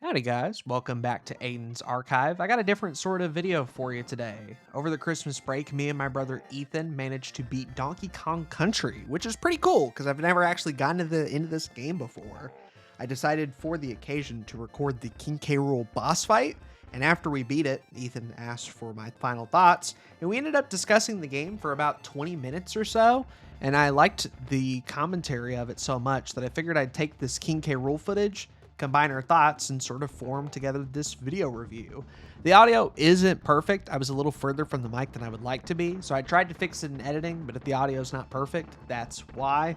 Howdy guys, welcome back to Aiden's Archive. I got a different sort of video for you today. Over the Christmas break, me and my brother Ethan managed to beat Donkey Kong Country, which is pretty cool because I've never actually gotten to the end of this game before. I decided for the occasion to record the King K. Rool boss fight, and after we beat it, Ethan asked for my final thoughts, and we ended up discussing the game for about 20 minutes or so. And I liked the commentary of it so much that I figured I'd take this King K. Rool footage, combine our thoughts, and sort of form together this video review. The audio isn't perfect. I was a little further from the mic than I would like to be, so I tried to fix it in editing, but if the audio is not perfect, that's why.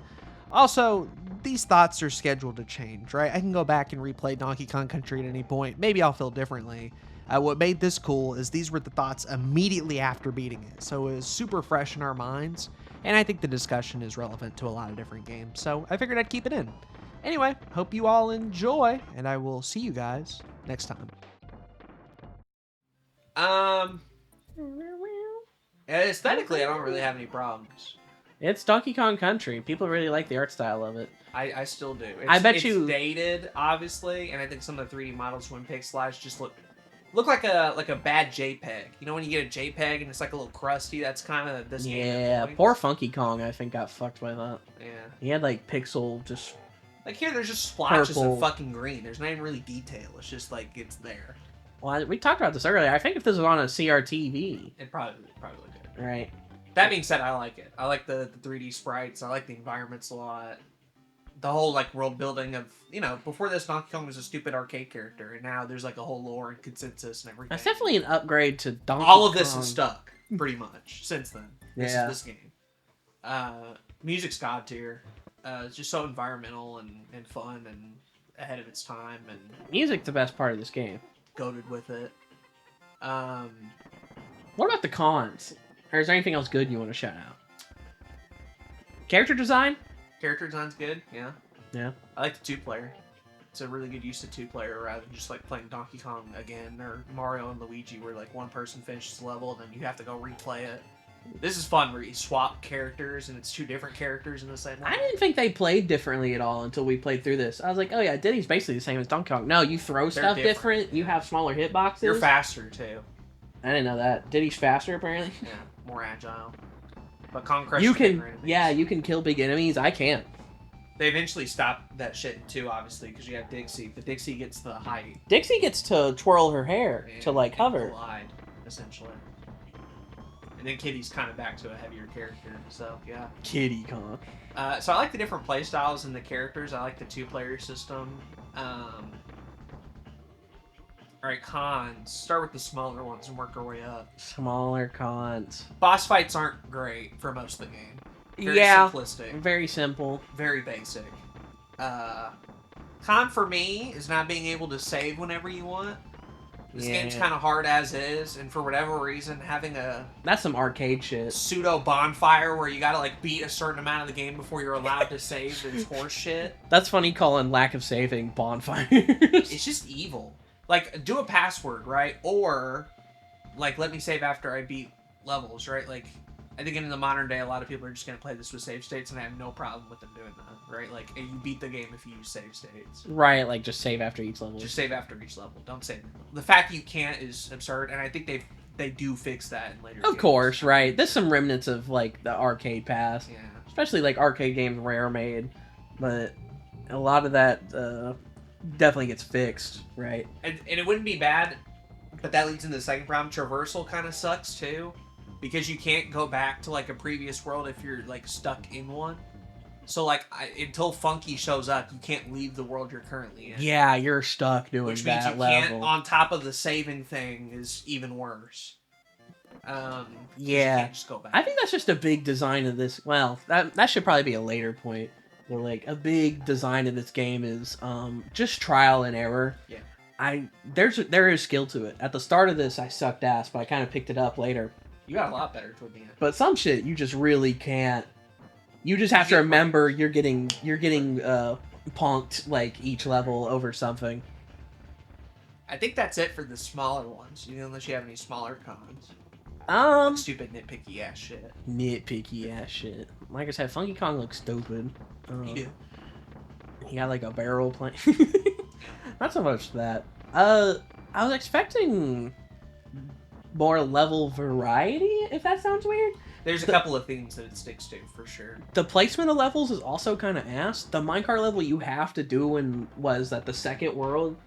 Also, these thoughts are scheduled to change, right? I can go back and replay Donkey Kong Country at any point. Maybe I'll feel differently. What made this cool is these were the thoughts immediately after beating it, so it was super fresh in our minds, and I think the discussion is relevant to a lot of different games, so I figured I'd keep it in. Anyway, hope you all enjoy, and I will see you guys next time. Aesthetically, I don't really have any problems. It's Donkey Kong Country. People really like the art style of it. I still do. It's it's dated, obviously, and I think some of the 3D models when pixelized just look like a bad JPEG. You know when you get a JPEG and it's like a little crusty? That's kind of this game. Yeah, poor Funky Kong, I think, got fucked by that. Yeah. He had, like, pixel just... Like here, there's just splotches Purple. of fucking green. There's not even really detail. It's just like, it's there. Well, we talked about this earlier. I think if this was on a CRTV... It probably good. Right. That being said, I like it. I like the 3D sprites. I like the environments a lot. The whole, like, world building of, you know, before this, Donkey Kong was a stupid arcade character, and now there's, like, a whole lore and consensus and everything. That's definitely an upgrade to Donkey All of Kong. this is stuck, pretty much, since then. Yeah. This game. Music's god tier. It's just so environmental and fun and ahead of its time and Music's the best part of this game. goated with it. What about the cons? Or is there anything else good you want to shout out? Character design? Character design's good, yeah. Yeah. I like the two-player. It's a really good use of two-player rather than just like playing Donkey Kong again or Mario and Luigi where like one person finishes the level and then you have to go replay it. This is fun where you swap characters and it's two different characters in the same I level. didn't think they played differently at all until we played through this. I was like, oh yeah, Diddy's basically the same as Donkey Kong. No, you throw stuff different. You have smaller hitboxes. You're faster too. I didn't know that. Diddy's faster apparently. Yeah, more agile. But Kong Crush You is can, bigger enemies. yeah, you can kill big enemies. I can't. They eventually stopped that shit too, obviously, because you have Dixie. The Dixie gets the height. Dixie gets to twirl her hair to like hover. Glide, essentially. And then Kitty's kind of back to a heavier character, so yeah. Kitty Kong. So I like the different play styles in the characters. I like the two-player system. Alright, cons. Start with the smaller ones and work our way up. Smaller cons. Boss fights aren't great for most of the game. Very Yeah. simplistic. Very simple. Very basic. Con for me is not being able to save whenever you want. This game's kind of hard as is, and for whatever reason, having a That's some arcade shit. pseudo bonfire where you gotta like beat a certain amount of the game before you're allowed to save is horse shit. That's funny calling lack of saving bonfires. It's just evil. Like, do a password, right? Or, like, let me save after I beat levels, right? Like, I think in the modern day, a lot of people are just gonna play this with save states, and I have no problem with them doing that, right? Like, you beat the game if you use save states. Right, like just save after each level. Just save after each level. Don't save. The fact that you can't is absurd, and I think they do fix that in later Of games. course, right. There's some remnants of like the arcade past. Yeah. Especially like arcade games Rare made, but a lot of that definitely gets fixed, right? And it wouldn't be bad, but that leads into the second problem. Traversal kind of sucks, too. Because you can't go back to, like, a previous world if you're, like, stuck in one. So, like, until Funky shows up, you can't leave the world you're currently in. Yeah, you're stuck doing Which means that you level. can't, on top of the saving thing, is even worse. Yeah. You can't just go back. I think that's just a big design of this. Well, that should probably be a later point. But like a big design of this game is just trial and error. Yeah. There is skill to it. At the start of this, I sucked ass, but I kind of picked it up later. You got a lot better toward the end. But some shit you just really can't. You just have to remember you're getting punked like each level over something. I think that's it for the smaller ones, unless you have any smaller cons. Stupid nitpicky ass shit. Nitpicky ass shit. Like I said, Funky Kong looks stupid. You do. He got like a barrel plane. Not so much that. I was expecting more level variety, if that sounds weird. There's a couple of themes that it sticks to, for sure. The placement of levels is also kind of ass. The minecart level you have to do in, was that the second world?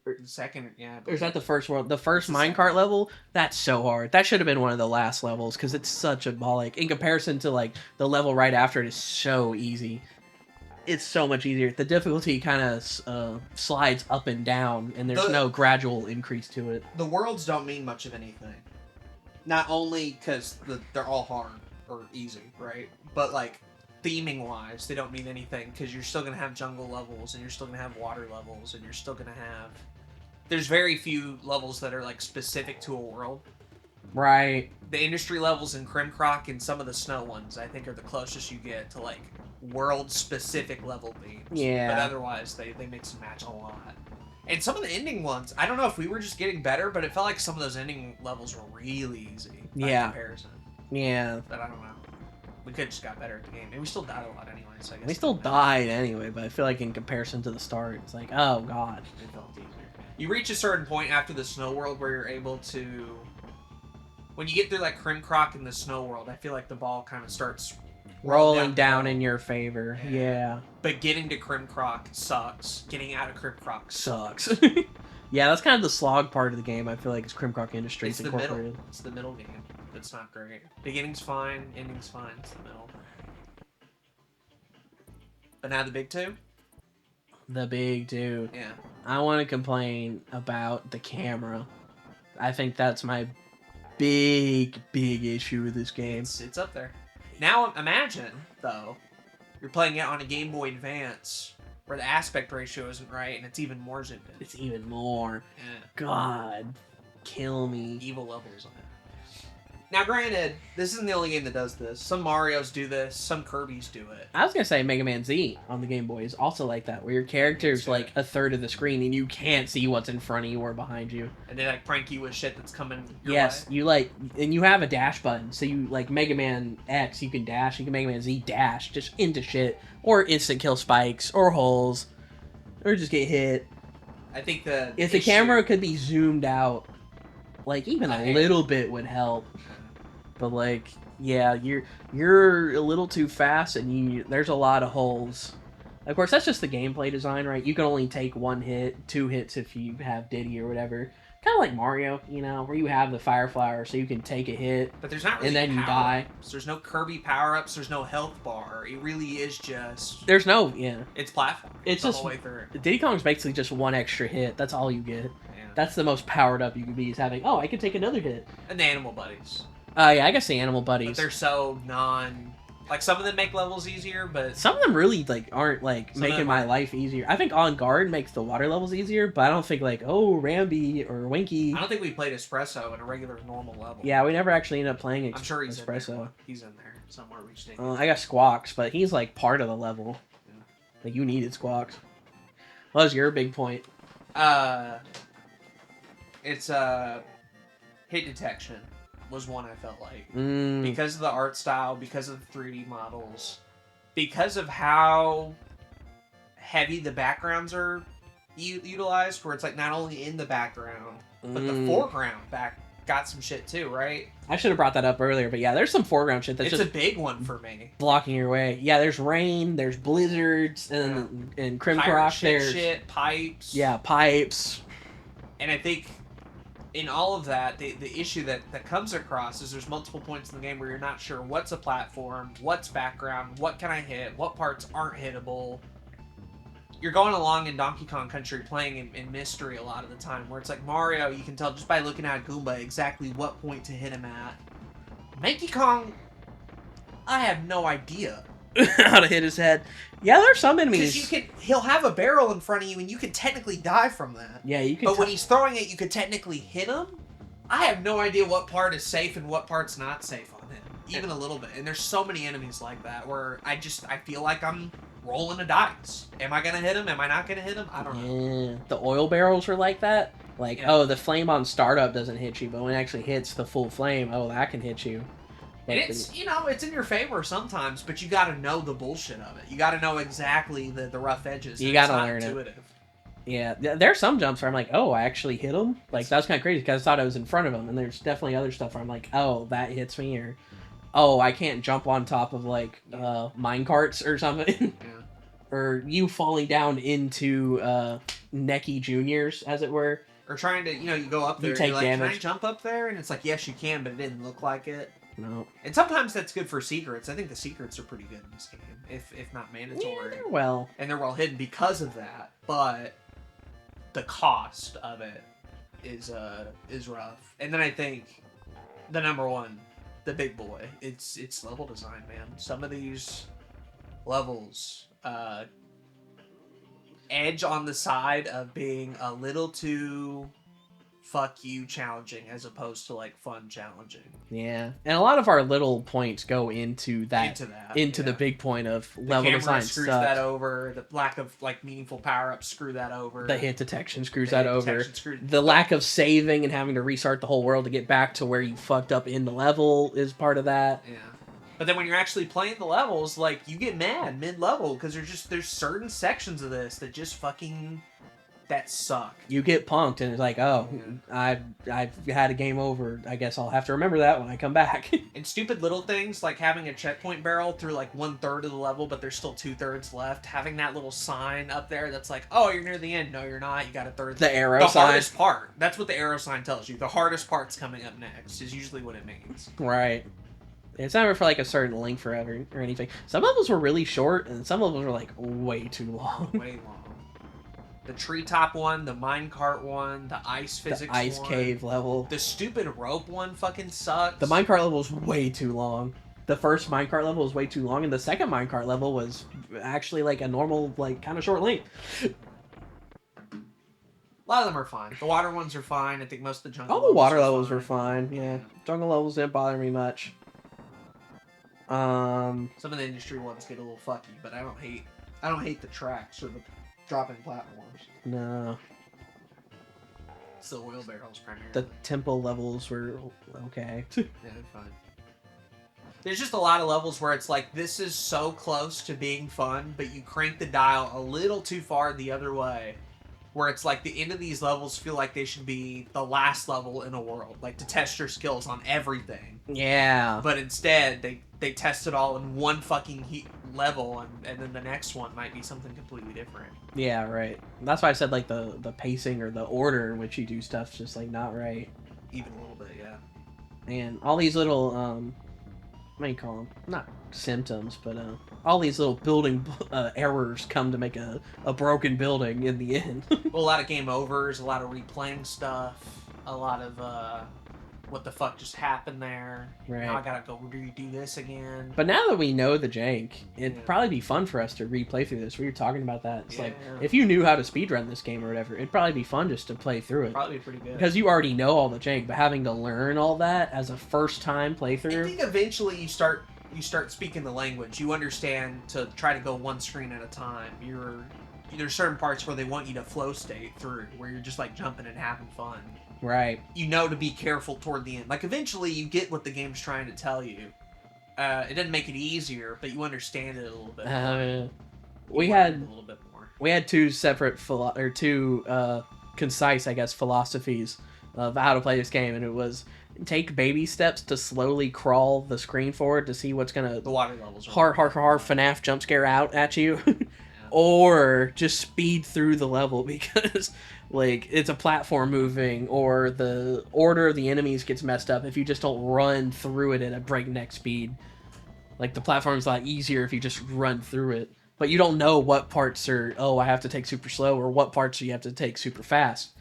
The second, yeah. Or is that the first world? The first It's the minecart level? That's so hard. That should have been one of the last levels, because it's such a like, in comparison to, like, the level right after it is so easy. It's so much easier. The difficulty kind of slides up and down, and there's no gradual increase to it. The worlds don't mean much of anything. Not only because they're all hard or easy, right? But, like, theming-wise, they don't mean anything, because you're still going to have jungle levels, and you're still going to have water levels, and you're still going to have... There's very few levels that are, like, specific to a world. Right. The industry levels in Crimcroc and some of the snow ones, I think, are the closest you get to, like, world-specific level themes. Yeah. But otherwise, they mix and match a lot. And some of the ending ones, I don't know if we were just getting better, but it felt like some of those ending levels were really easy by comparison. Yeah. But I don't know. We could have just got better at the game. And we still died a lot anyway, so I guess... We still died anyway, but I feel like in comparison to the start, it's like, oh god. It felt easier. You reach a certain point after the snow world where you're able to... When you get through, like, Crimcroc in the snow world, I feel like the ball kind of starts... Rolling down in your favor. Yeah. But getting to Crimcroc sucks. Getting out of Crimcroc Sucks. Yeah, that's kind of the slog part of the game, I feel like, is Crimcroc Industries It's the Incorporated. middle. It's the middle game. That's not great. Beginning's fine, ending's fine. It's the middle. But now the big two? The big dude. Yeah. I want to complain about the camera. I think that's my big issue with this game. It's up there. Now imagine, though, you're playing it on a Game Boy Advance where the aspect ratio isn't right and it's even more zoomed in. It's even more. Yeah. God, kill me. Evil levels on it. Now, granted, this isn't the only game that does this. Some Marios do this. Some Kirby's do it. I was gonna say Mega Man Z on the Game Boy is also like that, where your character's like a third of the screen and you can't see what's in front of you or behind you. And they like prank you with shit that's coming your Yes, way. you like, and you have a dash button, so you like Mega Man X, you can dash. You can Mega Man Z dash just into shit, or instant kill spikes, or holes, or just get hit. I think if the camera could be zoomed out, like even a little bit would help. But like, yeah, you're a little too fast, and there's a lot of holes. Of course, that's just the gameplay design, right? You can only take 1 hit, 2 hits if you have Diddy or whatever. Kind of like Mario, you know, where you have the fire flower, so you can take a hit, but there's not really and then you die. There's no Kirby power-ups. There's no health bar. It really is just... There's no, It's platform. It's the just whole way through. Diddy Kong's basically just 1 extra hit. That's all you get. Yeah. That's the most powered up you can be, is having, oh, I can take another hit. And the animal buddies. Yeah, I guess the animal buddies. But they're so like, some of them make levels easier, but... Some of them really, like, aren't, like, making my life easier. I think On Guard makes the water levels easier, but I don't think, like, oh, Rambi or Winky. I don't think we played Espresso in a regular, normal level. Yeah, we never actually ended up playing I'm sure he's Espresso. In there. He's in there somewhere. We just didn't. I got Squawks, but he's, like, part of the level. Yeah. Like, you needed Squawks. What was your big point? It's, hit detection was one I felt like. Mm. Because of the art style, because of the 3D models, because of how heavy the backgrounds are utilized, where it's like not only in the background, but the foreground got some shit too, right? I should have brought that up earlier, but yeah, there's some foreground shit that's it's just a big one for me. Blocking your way. Yeah, there's rain, there's blizzards, and in Crimcroc there's shit, pipes. Yeah, pipes. And I think in all of that, the issue that comes across is there's multiple points in the game where you're not sure what's a platform, what's background, what can I hit, what parts aren't hittable. You're going along in Donkey Kong Country playing in mystery a lot of the time, where it's like Mario, you can tell just by looking at Goomba exactly what point to hit him at. Donkey Kong, I have no idea. How to hit his head. Yeah, there's some enemies. Because he'll have a barrel in front of you and you can technically die from that. Yeah, you can. But when he's throwing it, you could technically hit him. I have no idea what part is safe and what part's not safe on him. Even a little bit. And there's so many enemies like that where I feel like I'm rolling a dice. Am I going to hit him? Am I not going to hit him? I don't know. Yeah. The oil barrels are like that. Like, oh, the flame on startup doesn't hit you, but when it actually hits the full flame, oh, that can hit you. And it's, it's in your favor sometimes, but you got to know the bullshit of it. You got to know exactly the rough edges. You got to learn it. Yeah, there are some jumps where I'm like, oh, I actually hit him. Like, that was kind of crazy because I thought I was in front of him. And there's definitely other stuff where I'm like, oh, that hits me. Or, oh, I can't jump on top of, like, mine carts or something. Yeah. Or you falling down into Necky Juniors, as it were. Or trying to, you go up there You and take you're like, damage. can I jump up there? And it's like, yes, you can, but it didn't look like it. No. And sometimes that's good for secrets. I think the secrets are pretty good in this game, if not Yeah, mandatory. they're well. And they're well hidden because of that. But the cost of it is rough. And then I think the number one, the big boy, it's level design, man. Some of these levels edge on the side of being a little too fuck you challenging as opposed to like fun challenging. Yeah, and a lot of our little points go into that, into the big point of level design. Screws that over. The lack of like meaningful power ups screw that over. The hit detection screws that over. The The lack of saving and having to restart the whole world to get back to where you fucked up in the level is part of that. Yeah. But then when you're actually playing the levels, like, you get mad mid-level because there's certain sections of this that just fucking, that suck. You get punked and it's like, oh, I've had a game over. I guess I'll have to remember that when I come back. And stupid little things like having a checkpoint barrel through like 1/3 of the level, but there's still 2/3 left. Having that little sign up there that's like, oh, you're near the end. No, you're not. You got a third. The arrow the sign. Hardest part. That's what the arrow sign tells you. The hardest part's coming up next is usually what it means. Right. It's never for like a certain length forever or anything. Some levels were really short, and some levels were like way too long. Way long. The treetop one, the minecart one, the ice physics The ice one, cave level. the stupid rope one fucking sucks. The minecart level was way too long. The first minecart level was way too long, and the second minecart level was actually like a normal, like, kind of short length. A lot of them are fine. The water ones are fine. I think most of the jungle. All the water levels fine. were fine. Yeah, jungle levels didn't bother me much. Some of the industry ones get a little fucky, but I don't hate the tracks or the dropping platforms. No. It's the oil barrels primarily. The temple levels were okay. Yeah, they're fine. There's just a lot of levels where it's like, this is so close to being fun, but you crank the dial a little too far the other way. Where it's like the end of these levels feel like they should be the last level in a world, like to test your skills on everything. Yeah. But instead, they test it all in one fucking level, and then the next one might be something completely different. Yeah, right. That's why I said like the pacing or the order in which you do stuff's just like not right. Even a little bit, yeah. And all these little what do you call them? Not symptoms, but all these little building errors come to make a broken building in the end. Well, a lot of game overs, a lot of replaying stuff, a lot of what the fuck just happened there. Right. Now I gotta go redo this again. But now that we know the jank, it'd Yeah. probably be fun for us to replay through this. We were talking about that. It's like, Yeah. if you knew how to speedrun this game or whatever, it'd probably be fun just to play through it. Probably pretty good. Because you already know all the jank, but having to learn all that as a first-time I playthrough... think eventually you start speaking the language. You understand to try to go one screen at a time. There's certain parts where they want you to flow state through, where you're just like jumping and having fun. Right. You know to be careful toward the end. Like eventually you get what the game's trying to tell you. It doesn't make it easier, but you understand it a little bit. We You had learn a little bit more. we had two separate concise, I guess, philosophies of how to play this game, and it was take baby steps to slowly crawl the screen forward to see what's gonna The water levels are hard FNAF jump scare out at you, or just speed through the level because like it's a platform moving, or the order of the enemies gets messed up if you just don't run through it at a breakneck speed. Like the platform's a lot easier if you just run through it, but you don't know what parts are, oh, I have to take super slow, or what parts you have to take super fast.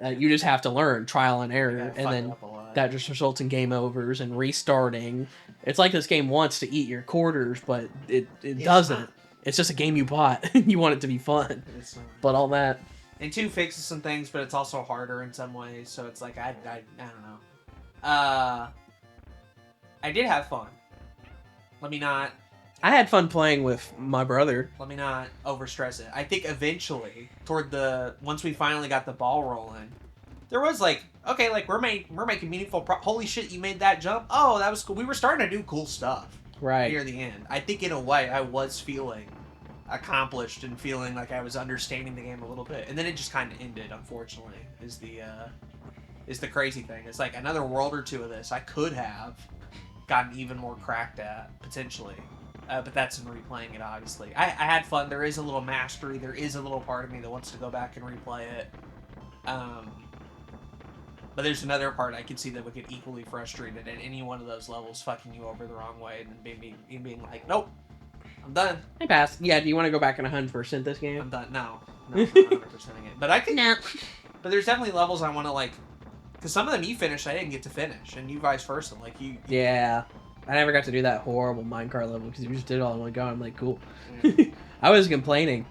You just have to learn trial and error, and then that just results in game overs and restarting. It's like this game wants to eat your quarters, but it doesn't. not. It's just a game you bought. You want it to be fun. But all that... And 2 fixes some things, but it's also harder in some ways, so it's like, I don't know. I did have fun. Let me not I had fun playing with my brother. overstress it. I think eventually, once we finally got the ball rolling, there was like, okay, like we're making meaningful holy shit, you made that jump? Oh, that was cool. We were starting to do cool stuff. Right. Near the end. I think in a way I was feeling accomplished and feeling like I was understanding the game a little bit, and then it just kind of ended. Unfortunately, is the crazy thing. It's like another world or two of this I could have gotten even more cracked at potentially, but that's in replaying it. Obviously, I had fun. There is a little mastery. There is a little part of me that wants to go back and replay it. But there's another part I can see that would get equally frustrated at any one of those levels fucking you over the wrong way and then being like, nope, I'm done. I passed. Yeah, do you want to go back and 100% this game? I'm done. No, I'm not 100%ing it. But I think, No. but there's definitely levels I want to like, because some of them you finished, I didn't get to finish, and you vice versa. Like you. Yeah. I never got to do that horrible minecart level because you just did it all in one go. I'm like, cool. I was complaining.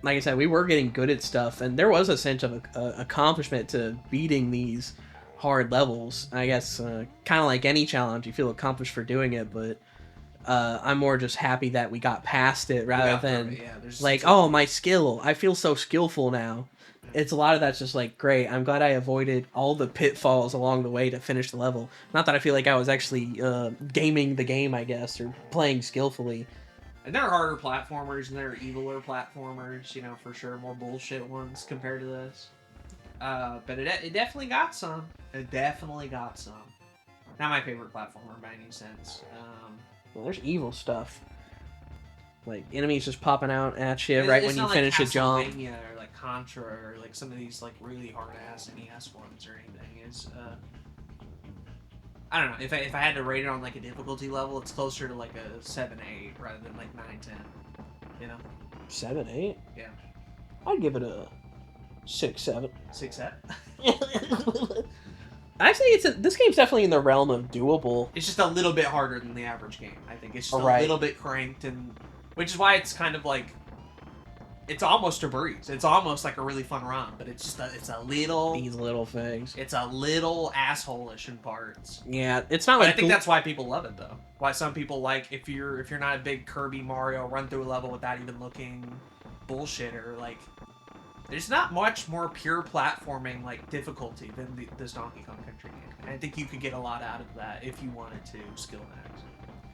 Like I said, we were getting good at stuff, and there was a sense of accomplishment to beating these hard levels. I guess kind of like any challenge, you feel accomplished for doing it, but I'm more just happy that we got past it rather than like, oh, my skill. I feel so skillful now. It's a lot of that's just like, great, I'm glad I avoided all the pitfalls along the way to finish the level. Not that I feel like I was actually gaming the game, I guess, or playing skillfully. And there are harder platformers, and there are eviler platformers, you know, for sure, more bullshit ones compared to this. But it definitely got some. It definitely got some. Not my favorite platformer by any sense. Well, there's evil stuff. Like, enemies just popping out at you right when you finish a jump. Castlevania or like Contra or like some of these like really hard-ass NES ones or anything is... I don't know. If I had to rate it on like a difficulty level, it's closer to like a 7-8 rather than like 9-10. You know? 7-8? Yeah. I'd give it a 6-7. 6-7? Actually, this game's definitely in the realm of doable. It's just a little bit harder than the average game. I think it's just a little bit cranked, and which is why it's kind of like it's almost a breeze. It's almost like a really fun run, but it's just it's a little these little things. It's a little asshole-ish in parts. Yeah, it's not like I think that's why people love it though. Why some people like if you're not a big Kirby Mario run through a level without even looking bullshit or like. There's not much more pure platforming like difficulty than this Donkey Kong Country game. And I think you could get a lot out of that if you wanted to skill max.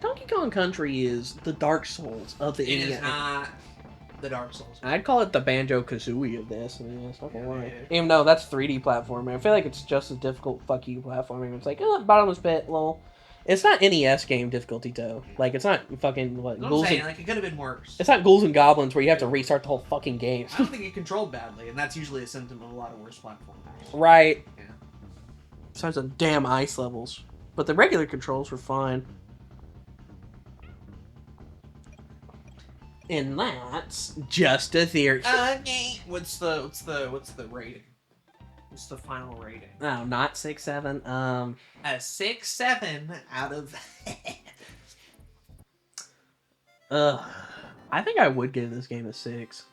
Donkey Kong Country is the Dark Souls of the NES. It is not the Dark Souls. I'd call it the Banjo-Kazooie of this. I mean, it's not gonna lie. Even though that's 3D platforming, I feel like it's just as difficult fuck you platforming. It's like, bottomless pit, lol. It's not NES game difficulty though. Like it's not fucking what ghouls. Like it could have been worse. It's not Ghouls and Goblins where you have to restart the whole fucking game. I don't think it controlled badly, and that's usually a symptom of a lot of worse platformers. Right. Yeah. Besides the damn ice levels, but the regular controls were fine. And that's just a theory. What's the rating? What's the final rating? No, not 6-7. A 6-7 out of. I think I would give this game a 6.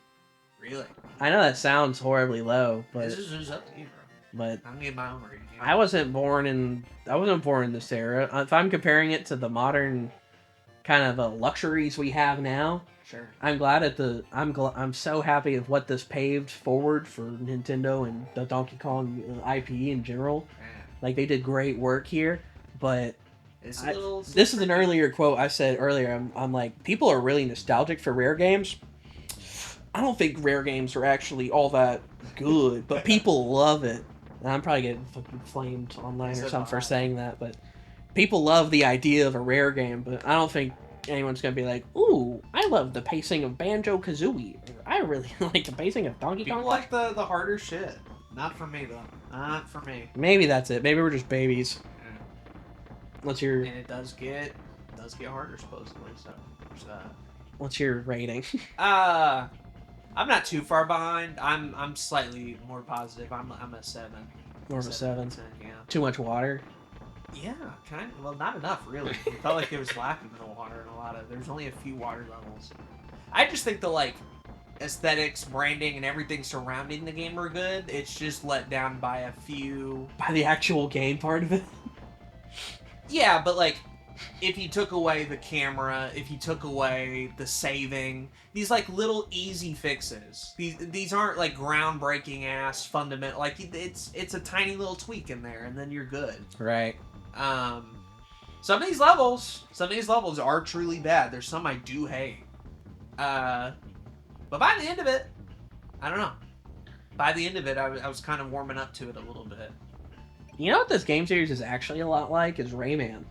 Really? I know that sounds horribly low, but this is up to you, bro. But I'm getting my own rating. I wasn't born in this era. If I'm comparing it to the modern kind of luxuries we have now. Sure. I'm so happy with what this paved forward for Nintendo and the Donkey Kong IP in general. Man. Like they did great work here, but this is an earlier quote I said earlier. I'm like, people are really nostalgic for rare games. I don't think rare games are actually all that good, but people love it. And I'm probably getting fucking flamed online or something for saying that, but people love the idea of a rare game, but I don't think anyone's gonna be like, ooh, I love the pacing of Banjo-Kazooie. I really like the pacing of Donkey Kong. People like the harder shit. Not for me, though. Not for me. Maybe that's it. Maybe we're just babies. Yeah. What's your... And it does get harder, supposedly, so there's that. What's your rating? I'm not too far behind. I'm slightly more positive. I'm a 7. More of a 7. 10, yeah. Too much water? Yeah, kind of. Well, not enough, really. It felt like it was lacking in water and a lot of... There's only a few water levels. I just think the, like, aesthetics, branding, and everything surrounding the game are good. It's just let down by a few... By the actual game part of it? Yeah, but, like, if you took away the camera, if you took away the saving, these, like, little easy fixes. These aren't, like, groundbreaking ass fundamental... Like, it's a tiny little tweak in there, and then you're good. Right. Some of these levels are truly bad. There's some I do hate. But by the end of it, I don't know. By the end of it, I was kind of warming up to it a little bit. You know what this game series is actually a lot like? Is Rayman.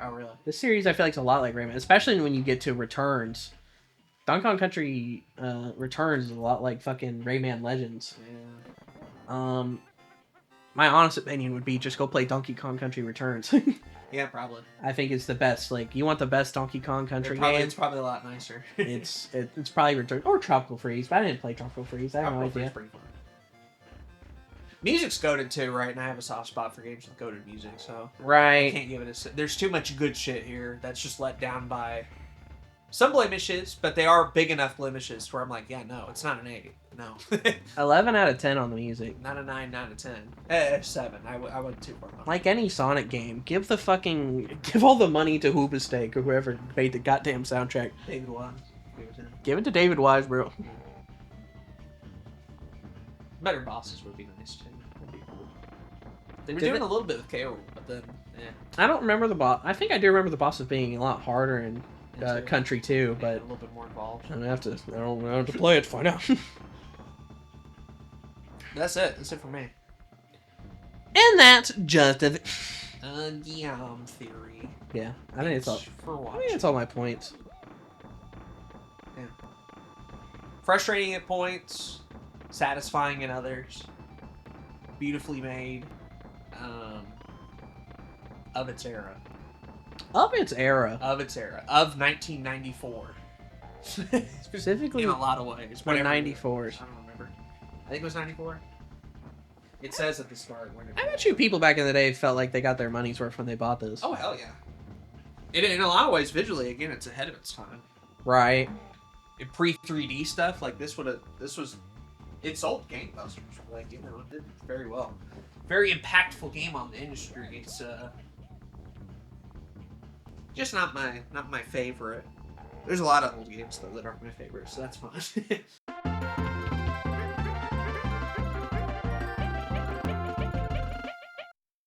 Oh, really? This series I feel like is a lot like Rayman, especially when you get to Returns. Donkey Kong Country Returns is a lot like fucking Rayman Legends. Yeah. My honest opinion would be just go play Donkey Kong Country Returns. Yeah, probably. I think it's the best. Like, you want the best Donkey Kong Country game? It's probably a lot nicer. it's probably Return or Tropical Freeze, but I didn't play Tropical Freeze. I have no idea. Pretty fun. Music's goated too, right? And I have a soft spot for games with goated music, so I Right. can't give it a. There's too much good shit here that's just let down by some blemishes, but they are big enough blemishes where I'm like, yeah, no, it's not an 8. No. 11 out of 10 on the music. Not a 9, not a 10. 7. I went too far. Like any Sonic game, give all the money to Hoobastank or whoever made the goddamn soundtrack. David Wise. Give it to David Wise, bro. Better bosses would be nice too. That'd be cool. They were Did doing it- a little bit with KO, but then, I don't remember the boss. I think I do remember the bosses being a lot harder in Country 2, a but little bit more involved. I have to play it to find out. That's it. That's it for me. And that's just a Theory. yeah. I think it's all. For I watching. think it's all my points. Frustrating at points, satisfying in others, beautifully made, of its era. Of its era, Of 1994. specifically In a lot of ways. for Whatever. 94s. I don't remember. I think it was 94. It says at the start when it I bet you people back in the day felt like they got their money's worth when they bought this. Oh, hell yeah. In a lot of ways, visually, again, it's ahead of its time. Right. In pre-3D stuff, like it sold gangbusters. Like, you know, it did very well. Very impactful game on the industry. It's just not my favorite. There's a lot of old games though that aren't my favorite, so that's fine.